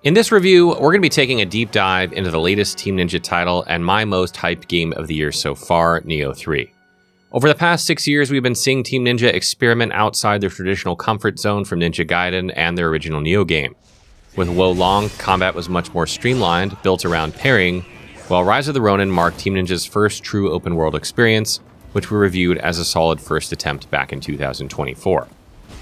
In this review, we're going to be taking a deep dive into the latest Team Ninja title and my most hyped game of the year so far, Nioh 3. Over the past 6 years, we've been seeing Team Ninja experiment outside their traditional comfort zone from Ninja Gaiden and their original Nioh game. With Wo Long, combat was much more streamlined, built around parrying, while Rise of the Ronin marked Team Ninja's first true open-world experience, which we reviewed as a solid first attempt back in 2024.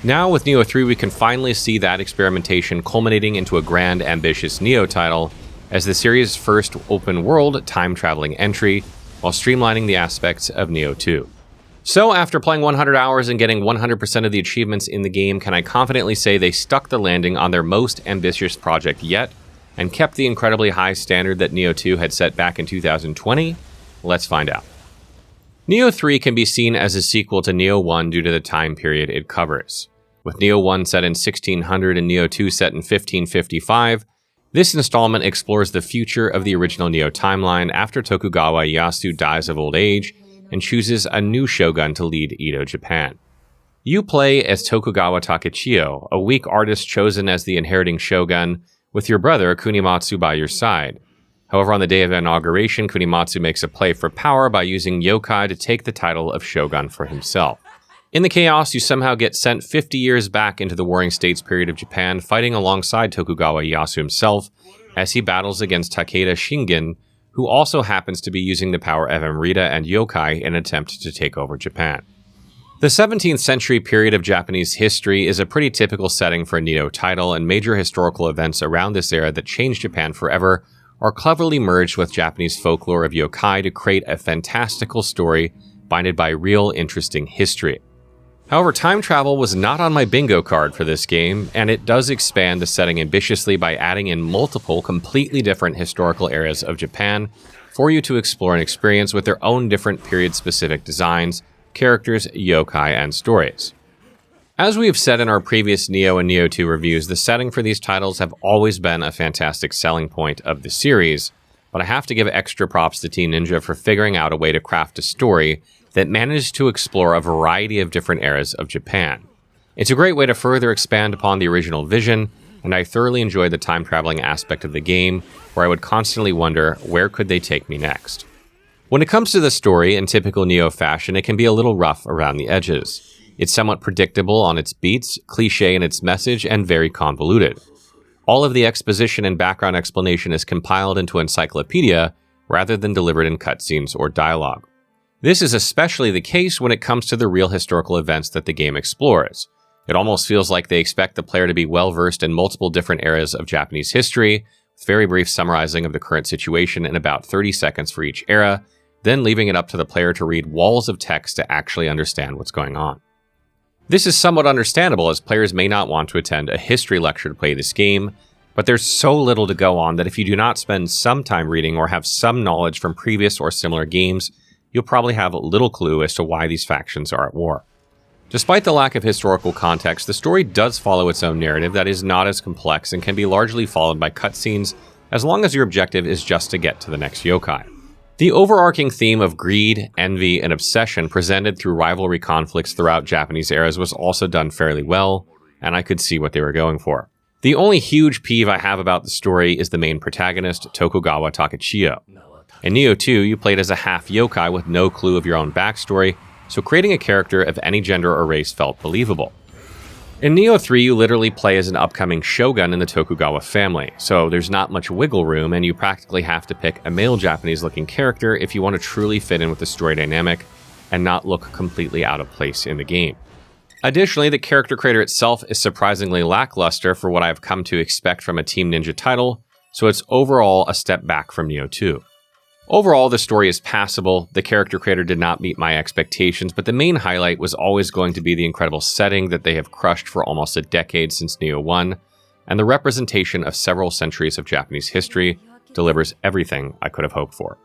Now, with Nioh 3, we can finally see that experimentation culminating into a grand, ambitious Nioh title as the series' first open-world time-traveling entry, while streamlining the aspects of Nioh 2. So, after playing 100 hours and getting 100% of the achievements in the game, can I confidently say they stuck the landing on their most ambitious project yet, and kept the incredibly high standard that Nioh 2 had set back in 2020? Let's find out. Nioh 3 can be seen as a sequel to Nioh 1 due to the time period it covers. With Nioh 1 set in 1600 and Nioh 2 set in 1555, this installment explores the future of the original Nioh timeline after Tokugawa Ieyasu dies of old age and chooses a new shogun to lead Edo Japan. You play as Tokugawa Takechiyo, a weak artist chosen as the inheriting shogun, with your brother Kunimatsu by your side. However, on the day of inauguration, Kunimatsu makes a play for power by using yokai to take the title of shogun for himself. In the chaos, you somehow get sent 50 years back into the Warring States period of Japan, fighting alongside Tokugawa Ieyasu himself as he battles against Takeda Shingen, who also happens to be using the power of Amrita and yokai in an attempt to take over Japan. The 17th century period of Japanese history is a pretty typical setting for a Nioh title, and major historical events around this era that changed Japan forever are cleverly merged with Japanese folklore of yokai to create a fantastical story binded by real, interesting history. However, time travel was not on my bingo card for this game, and it does expand the setting ambitiously by adding in multiple completely different historical eras of Japan for you to explore and experience with their own different period-specific designs, characters, yokai, and stories. As we have said in our previous Nioh and Nioh 2 reviews, the setting for these titles have always been a fantastic selling point of the series, but I have to give extra props to Team Ninja for figuring out a way to craft a story that managed to explore a variety of different eras of Japan. It's a great way to further expand upon the original vision, and I thoroughly enjoyed the time-traveling aspect of the game, where I would constantly wonder, where could they take me next? When it comes to the story, in typical Nioh fashion, it can be a little rough around the edges. It's somewhat predictable on its beats, cliché in its message, and very convoluted. All of the exposition and background explanation is compiled into encyclopedia rather than delivered in cutscenes or dialogue. This is especially the case when it comes to the real historical events that the game explores. It almost feels like they expect the player to be well-versed in multiple different eras of Japanese history, with very brief summarizing of the current situation in about 30 seconds for each era, then leaving it up to the player to read walls of text to actually understand what's going on. This is somewhat understandable, as players may not want to attend a history lecture to play this game, but there's so little to go on that if you do not spend some time reading or have some knowledge from previous or similar games, you'll probably have little clue as to why these factions are at war. Despite the lack of historical context, the story does follow its own narrative that is not as complex and can be largely followed by cutscenes as long as your objective is just to get to the next yokai. The overarching theme of greed, envy, and obsession presented through rivalry conflicts throughout Japanese eras was also done fairly well, and I could see what they were going for. The only huge peeve I have about the story is the main protagonist, Tokugawa Takechiyo. In Nioh 2, you played as a half yokai with no clue of your own backstory, so creating a character of any gender or race felt believable. In Nioh 3, you literally play as an upcoming shogun in the Tokugawa family, so there's not much wiggle room, and you practically have to pick a male Japanese-looking character if you want to truly fit in with the story dynamic and not look completely out of place in the game. Additionally, the character creator itself is surprisingly lackluster for what I've come to expect from a Team Ninja title, so it's overall a step back from Nioh 2. Overall, the story is passable, the character creator did not meet my expectations, but the main highlight was always going to be the incredible setting that they have crushed for almost a decade since Nioh 1, and the representation of several centuries of Japanese history delivers everything I could have hoped for.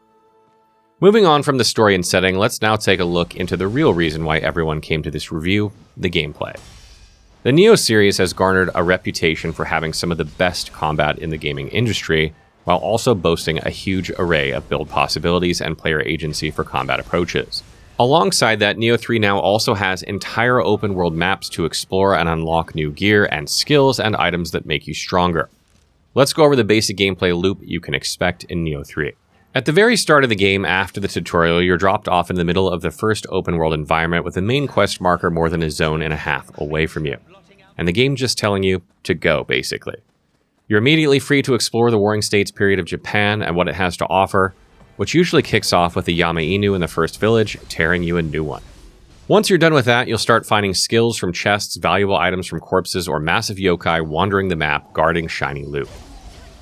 Moving on from the story and setting, let's now take a look into the real reason why everyone came to this review, the gameplay. The Nioh series has garnered a reputation for having some of the best combat in the gaming industry, while also boasting a huge array of build possibilities and player agency for combat approaches. Alongside that, Nioh 3 now also has entire open-world maps to explore and unlock new gear and skills and items that make you stronger. Let's go over the basic gameplay loop you can expect in Nioh 3. At the very start of the game, after the tutorial, you're dropped off in the middle of the first open-world environment with the main quest marker more than a zone and a half away from you. And the game just telling you to go, basically. You're immediately free to explore the Warring States period of Japan and what it has to offer, which usually kicks off with the Yama Inu in the first village, tearing you a new one. Once you're done with that, you'll start finding skills from chests, valuable items from corpses, or massive yokai wandering the map, guarding shiny loot.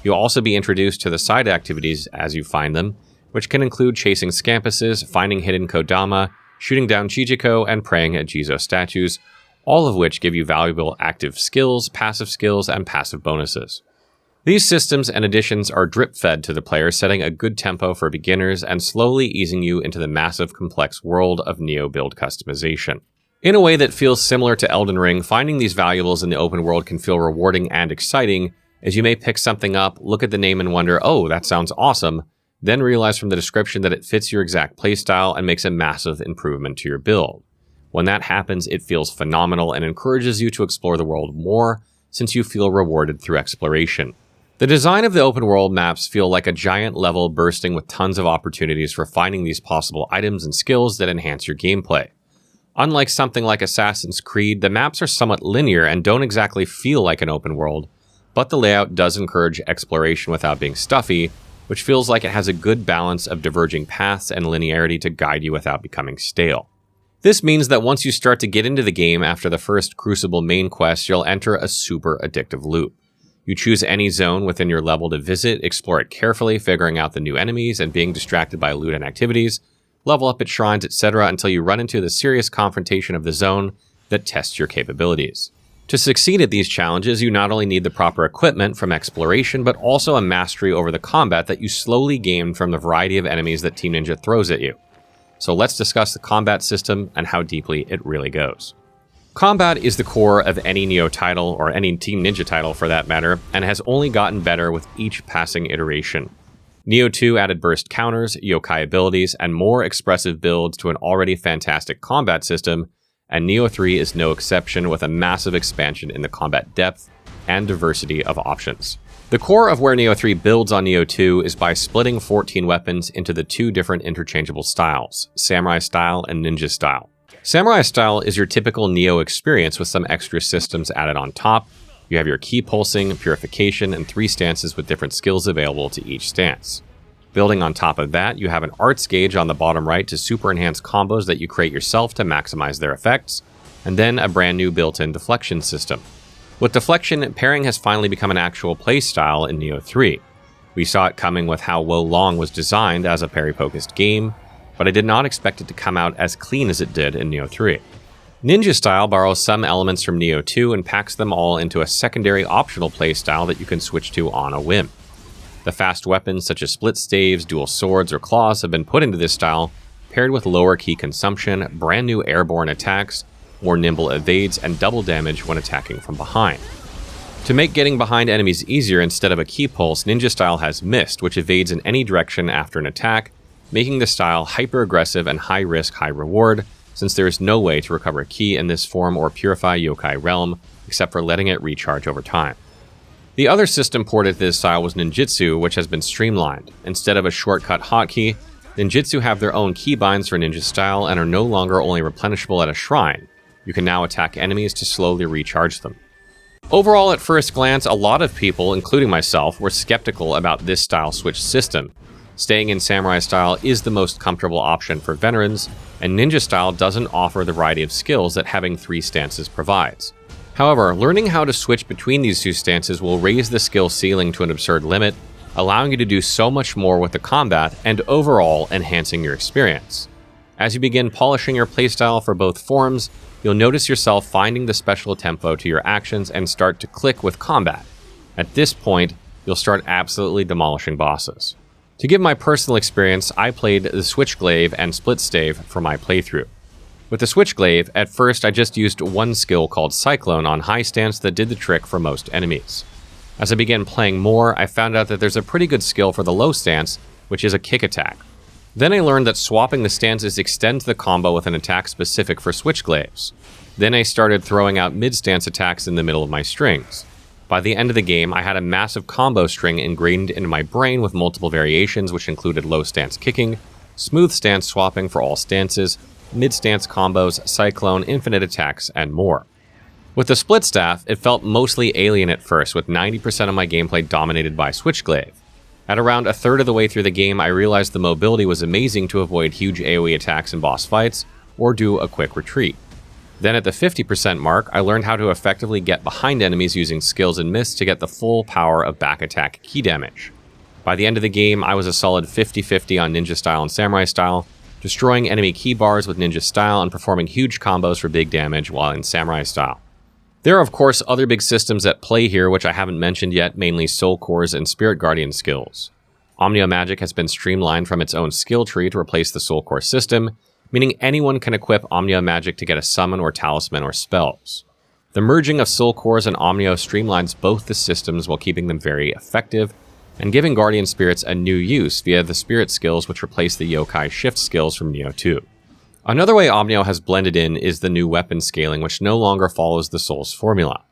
You'll also be introduced to the side activities as you find them, which can include chasing scampuses, finding hidden kodama, shooting down Chijiko, and praying at Jizo statues, all of which give you valuable active skills, and passive bonuses. These systems and additions are drip-fed to the player, setting a good tempo for beginners and slowly easing you into the massive, complex world of Nioh build customization. In a way that feels similar to Elden Ring, finding these valuables in the open world can feel rewarding and exciting, as you may pick something up, look at the name and wonder, oh, that sounds awesome, then realize from the description that it fits your exact playstyle and makes a massive improvement to your build. When that happens, it feels phenomenal and encourages you to explore the world more, since you feel rewarded through exploration. The design of the open world maps feel like a giant level bursting with tons of opportunities for finding these possible items and skills that enhance your gameplay. Unlike something like Assassin's Creed, the maps are somewhat linear and don't exactly feel like an open world, but the layout does encourage exploration without being stuffy, which feels like it has a good balance of diverging paths and linearity to guide you without becoming stale. This means that once you start to get into the game after the first Crucible main quest, you'll enter a super addictive loop. You choose any zone within your level to visit, explore it carefully, figuring out the new enemies and being distracted by loot and activities, level up at shrines, etc. until you run into the serious confrontation of the zone that tests your capabilities. To succeed at these challenges, you not only need the proper equipment from exploration, but also a mastery over the combat that you slowly gain from the variety of enemies that Team Ninja throws at you. So let's discuss the combat system and how deeply it really goes. Combat is the core of any Nioh title, or any Team Ninja title for that matter, and has only gotten better with each passing iteration. Nioh 2 added burst counters, yokai abilities, and more expressive builds to an already fantastic combat system, and Nioh 3 is no exception with a massive expansion in the combat depth and diversity of options. The core of where Nioh 3 builds on Nioh 2 is by splitting 14 weapons into the two different interchangeable styles, Samurai style and Ninja style. Samurai style is your typical Nioh experience with some extra systems added on top. You have your ki pulsing, purification, and 3 stances with different skills available to each stance. Building on top of that, you have an arts gauge on the bottom right to super enhance combos that you create yourself to maximize their effects, and then a brand new built-in deflection system. With deflection, parrying has finally become an actual playstyle in Nioh 3. We saw it coming with how Wo Long was designed as a parry-focused game, but I did not expect it to come out as clean as it did in Nioh 3. Ninja style borrows some elements from Nioh 2 and packs them all into a secondary optional playstyle that you can switch to on a whim. The fast weapons such as split staves, dual swords, or claws have been put into this style, paired with lower ki consumption, brand new airborne attacks, more nimble evades, and double damage when attacking from behind. To make getting behind enemies easier instead of a ki pulse, Ninja style has Mist, which evades in any direction after an attack, making the style hyper-aggressive and high-risk, high-reward, since there is no way to recover ki in this form or purify yokai realm, except for letting it recharge over time. The other system ported to this style was Ninjutsu, which has been streamlined. Instead of a shortcut hotkey, Ninjutsu have their own keybinds for ninja style and are no longer only replenishable at a shrine. You can now attack enemies to slowly recharge them. Overall, at first glance, a lot of people, including myself, were skeptical about this style switch system. Staying in Samurai style is the most comfortable option for veterans, and Ninja style doesn't offer the variety of skills that having 3 stances provides. However, learning how to switch between these 2 stances will raise the skill ceiling to an absurd limit, allowing you to do so much more with the combat and overall enhancing your experience. As you begin polishing your playstyle for both forms, you'll notice yourself finding the special tempo to your actions and start to click with combat. At this point, you'll start absolutely demolishing bosses. To give my personal experience, I played the Switchglaive and Split Stave for my playthrough. With the Switchglaive, at first I just used one skill called Cyclone on high stance that did the trick for most enemies. As I began playing more, I found out that there's a pretty good skill for the low stance, which is a kick attack. Then I learned that swapping the stances extends the combo with an attack specific for Switchglaives. Then I started throwing out mid-stance attacks in the middle of my strings. By the end of the game, I had a massive combo string ingrained into my brain with multiple variations, which included low stance kicking, smooth stance swapping for all stances, mid stance combos, cyclone, infinite attacks, and more. With the split staff, it felt mostly alien at first, with 90% of my gameplay dominated by switchglaive. At around a third of the way through the game, I realized the mobility was amazing to avoid huge AoE attacks in boss fights, or do a quick retreat. Then at the 50% mark, I learned how to effectively get behind enemies using skills and myths to get the full power of back attack key damage. By the end of the game, I was a solid 50-50 on ninja style and samurai style, destroying enemy key bars with ninja style and performing huge combos for big damage while in samurai style. There are of course other big systems at play here which I haven't mentioned yet, mainly soul cores and spirit guardian skills. Omnio magic has been streamlined from its own skill tree to replace the soul core system, meaning anyone can equip Omnio magic to get a summon or talisman or spells. The merging of soul cores and Omnio streamlines both the systems while keeping them very effective, and giving guardian spirits a new use via the spirit skills which replace the yokai shift skills from Nioh 2. Another way Omnio has blended in is the new weapon scaling, which no longer follows the Souls formula.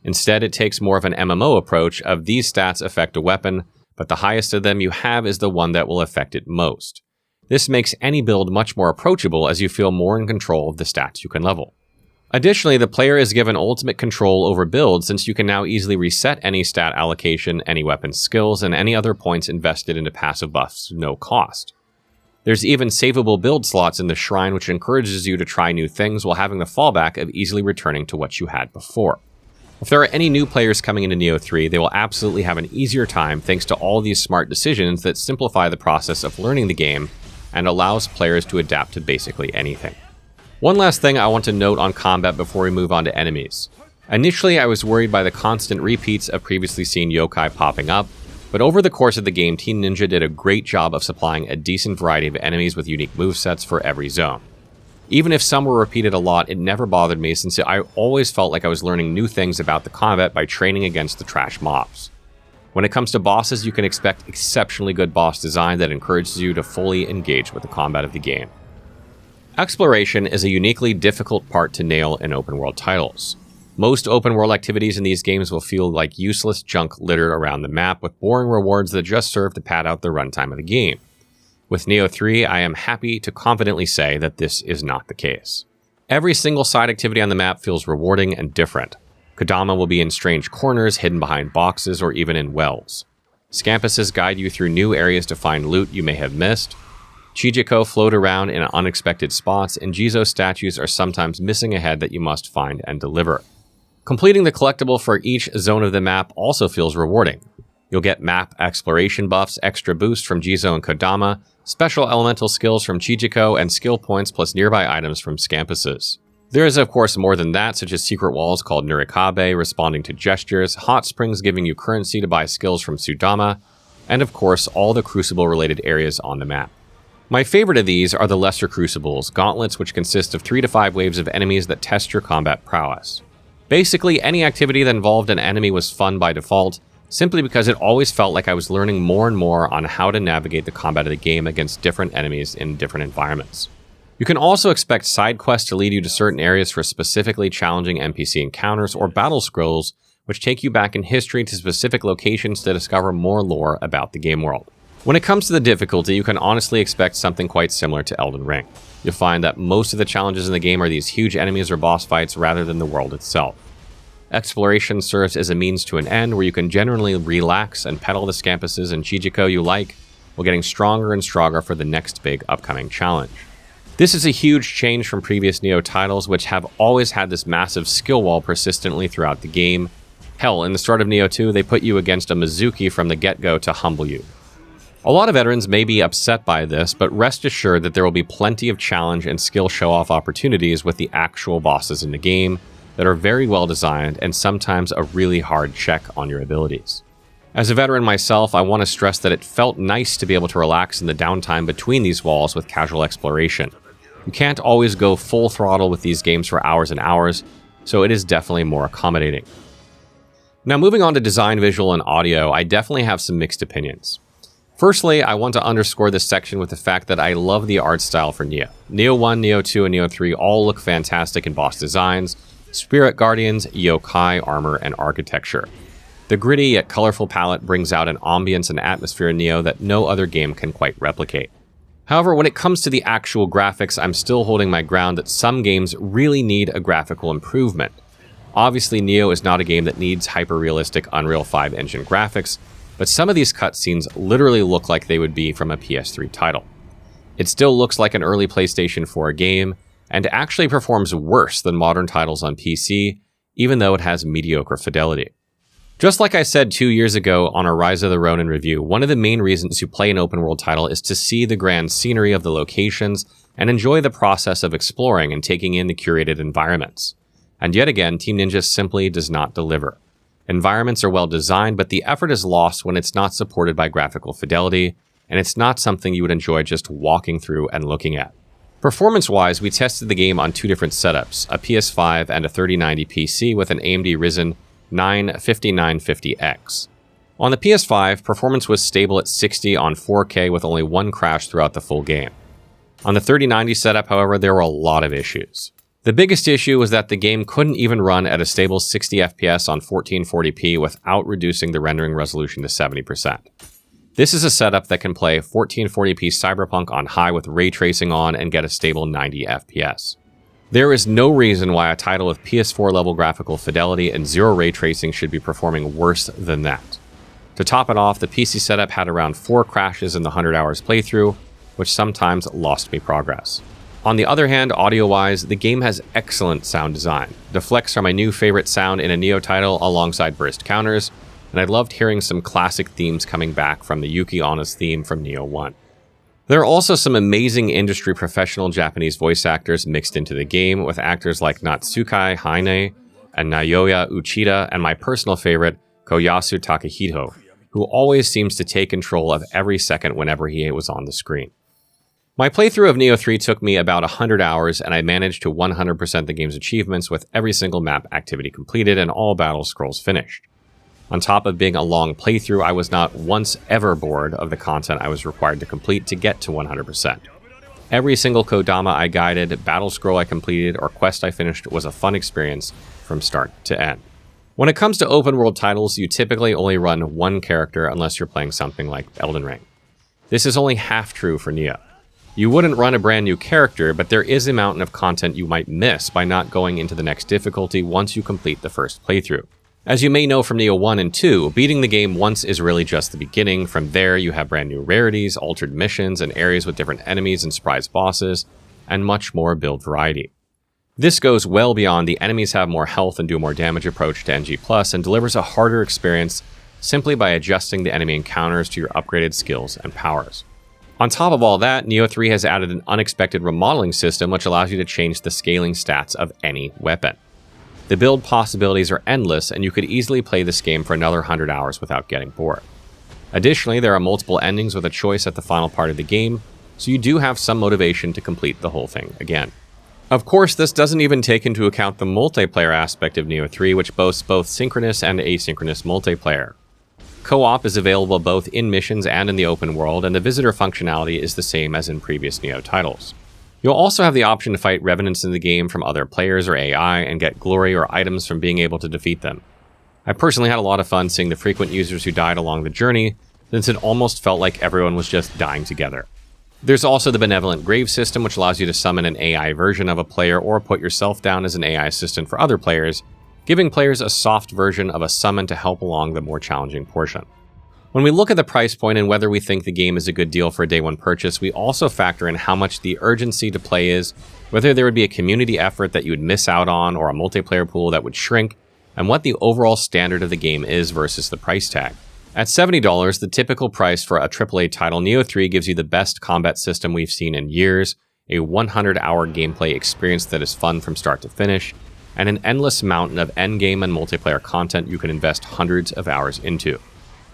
Instead, it takes more of an MMO approach of these stats affect a weapon, but the highest of them you have is the one that will affect it most. This makes any build much more approachable as you feel more in control of the stats you can level. Additionally, the player is given ultimate control over builds since you can now easily reset any stat allocation, any weapon skills, and any other points invested into passive buffs no cost. There's even savable build slots in the shrine which encourages you to try new things while having the fallback of easily returning to what you had before. If there are any new players coming into Nioh 3, they will absolutely have an easier time thanks to all these smart decisions that simplify the process of learning the game and allows players to adapt to basically anything. One last thing I want to note on combat before we move on to enemies. Initially, I was worried by the constant repeats of previously seen yokai popping up, but over the course of the game, Team Ninja did a great job of supplying a decent variety of enemies with unique movesets for every zone. Even if some were repeated a lot, it never bothered me since I always felt like I was learning new things about the combat by training against the trash mobs. When it comes to bosses, you can expect exceptionally good boss design that encourages you to fully engage with the combat of the game. Exploration is a uniquely difficult part to nail in open world titles. Most open world activities in these games will feel like useless junk littered around the map with boring rewards that just serve to pad out the runtime of the game. With Nioh 3, I am happy to confidently say that this is not the case. Every single side activity on the map feels rewarding and different. Kodama will be in strange corners, hidden behind boxes, or even in wells. Scampuses guide you through new areas to find loot you may have missed. Chijiko float around in unexpected spots, and Jizo statues are sometimes missing a head that you must find and deliver. Completing the collectible for each zone of the map also feels rewarding. You'll get map exploration buffs, extra boost from Jizo and Kodama, special elemental skills from Chijiko, and skill points plus nearby items from Scampuses. There is of course more than that, such as secret walls called Nurikabe responding to gestures, hot springs giving you currency to buy skills from Sudama, and of course all the Crucible related areas on the map. My favorite of these are the lesser Crucibles, gauntlets which consist of 3 to 5 waves of enemies that test your combat prowess. Basically, any activity that involved an enemy was fun by default, simply because it always felt like I was learning more and more on how to navigate the combat of the game against different enemies in different environments. You can also expect side quests to lead you to certain areas for specifically challenging NPC encounters or battle scrolls, which take you back in history to specific locations to discover more lore about the game world. When it comes to the difficulty, you can honestly expect something quite similar to Elden Ring. You'll find that most of the challenges in the game are these huge enemies or boss fights rather than the world itself. Exploration serves as a means to an end where you can generally relax and peddle the Scampuses and Chijiko you like, while getting stronger and stronger for the next big upcoming challenge. This is a huge change from previous Nioh titles, which have always had this massive skill wall persistently throughout the game. Hell, in the start of Nioh 2, they put you against a Mizuki from the get-go to humble you. A lot of veterans may be upset by this, but rest assured that there will be plenty of challenge and skill show-off opportunities with the actual bosses in the game that are very well designed and sometimes a really hard check on your abilities. As a veteran myself, I want to stress that it felt nice to be able to relax in the downtime between these walls with casual exploration. You can't always go full throttle with these games for hours and hours, so it is definitely more accommodating. Now moving on to design, visual, and audio, I definitely have some mixed opinions. Firstly, I want to underscore this section with the fact that I love the art style for Nioh. Nioh 1, Nioh 2, and Nioh 3 all look fantastic in boss designs, spirit guardians, yokai, armor, and architecture. The gritty yet colorful palette brings out an ambience and atmosphere in Nioh that no other game can quite replicate. However, when it comes to the actual graphics, I'm still holding my ground that some games really need a graphical improvement. Obviously, Nioh is not a game that needs hyper-realistic Unreal 5 engine graphics, but some of these cutscenes literally look like they would be from a PS3 title. It still looks like an early PlayStation 4 game, and actually performs worse than modern titles on PC, even though it has mediocre fidelity. Just like I said 2 years ago on our Rise of the Ronin review, one of the main reasons you play an open world title is to see the grand scenery of the locations and enjoy the process of exploring and taking in the curated environments. And yet again, Team Ninja simply does not deliver. Environments are well designed, but the effort is lost when it's not supported by graphical fidelity, and it's not something you would enjoy just walking through and looking at. Performance-wise, we tested the game on two different setups, a PS5 and a 3090 PC with an AMD Ryzen 9 5950X. On the PS5, performance was stable at 60 on 4K with only one crash throughout the full game. On the 3090 setup, however, there were a lot of issues. The biggest issue was that the game couldn't even run at a stable 60 FPS on 1440p without reducing the rendering resolution to 70%. This is a setup that can play 1440p Cyberpunk on high with ray tracing on and get a stable 90 FPS. There is no reason why a title with PS4 level graphical fidelity and zero ray tracing should be performing worse than that. To top it off, the PC setup had around 4 crashes in the 100 hours playthrough, which sometimes lost me progress. On the other hand, audio-wise, the game has excellent sound design. Deflects are my new favorite sound in a Nioh title alongside burst counters, and I loved hearing some classic themes coming back from the Yuki Onna's theme from Nioh 1. There are also some amazing industry professional Japanese voice actors mixed into the game, with actors like Natsuki Haine and Naoya Uchida, and my personal favorite, Koyasu Takahito, who always seems to take control of every second whenever he was on the screen. My playthrough of Nioh 3 took me about 100 hours, and I managed to 100% the game's achievements with every single map activity completed and all battle scrolls finished. On top of being a long playthrough, I was not once ever bored of the content I was required to complete to get to 100%. Every single Kodama I guided, battle scroll I completed, or quest I finished was a fun experience from start to end. When it comes to open world titles, you typically only run one character unless you're playing something like Elden Ring. This is only half true for Nioh. You wouldn't run a brand new character, but there is a mountain of content you might miss by not going into the next difficulty once you complete the first playthrough. As you may know from Nioh 1 and 2, beating the game once is really just the beginning. From there, you have brand new rarities, altered missions, and areas with different enemies and surprise bosses, and much more build variety. This goes well beyond the enemies have more health and do more damage approach to NG+, and delivers a harder experience simply by adjusting the enemy encounters to your upgraded skills and powers. On top of all that, Nioh 3 has added an unexpected remodeling system which allows you to change the scaling stats of any weapon. The build possibilities are endless, and you could easily play this game for another 100 hours without getting bored. Additionally, there are multiple endings with a choice at the final part of the game, so you do have some motivation to complete the whole thing again. Of course, this doesn't even take into account the multiplayer aspect of Nioh 3, which boasts both synchronous and asynchronous multiplayer. Co-op is available both in missions and in the open world, and the visitor functionality is the same as in previous Nioh titles. You'll also have the option to fight revenants in the game from other players or AI and get glory or items from being able to defeat them. I personally had a lot of fun seeing the frequent users who died along the journey, since it almost felt like everyone was just dying together. There's also the benevolent grave system, which allows you to summon an AI version of a player or put yourself down as an AI assistant for other players, giving players a soft version of a summon to help along the more challenging portion. When we look at the price point and whether we think the game is a good deal for a day one purchase, we also factor in how much the urgency to play is, whether there would be a community effort that you would miss out on or a multiplayer pool that would shrink, and what the overall standard of the game is versus the price tag. At $70, the typical price for a AAA title, Nioh 3 gives you the best combat system we've seen in years, a 100-hour gameplay experience that is fun from start to finish, and an endless mountain of endgame and multiplayer content you can invest hundreds of hours into.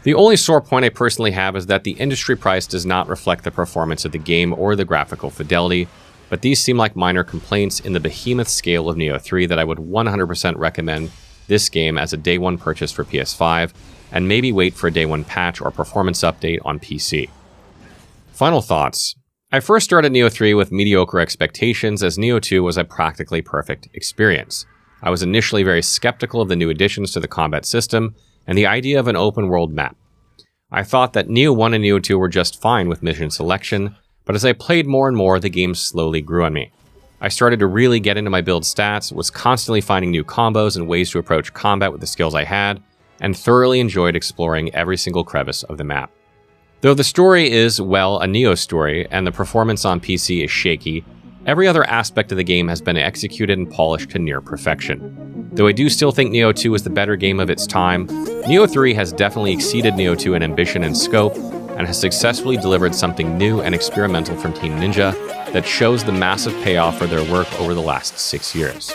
The only sore point I personally have is that the industry price does not reflect the performance of the game or the graphical fidelity, but these seem like minor complaints in the behemoth scale of Nioh 3 that I would 100% recommend this game as a day one purchase for PS5, and maybe wait for a day one patch or performance update on PC. Final thoughts. I first started Nioh 3 with mediocre expectations, as Nioh 2 was a practically perfect experience. I was initially very skeptical of the new additions to the combat system, and the idea of an open-world map. I thought that Nioh 1 and Nioh 2 were just fine with mission selection, but as I played more and more, the game slowly grew on me. I started to really get into my build stats, was constantly finding new combos and ways to approach combat with the skills I had, and thoroughly enjoyed exploring every single crevice of the map. Though the story is, well, a Nioh story, and the performance on PC is shaky, every other aspect of the game has been executed and polished to near perfection. Though I do still think Nioh 2 is the better game of its time, Nioh 3 has definitely exceeded Nioh 2 in ambition and scope, and has successfully delivered something new and experimental from Team Ninja that shows the massive payoff for their work over the last 6 years.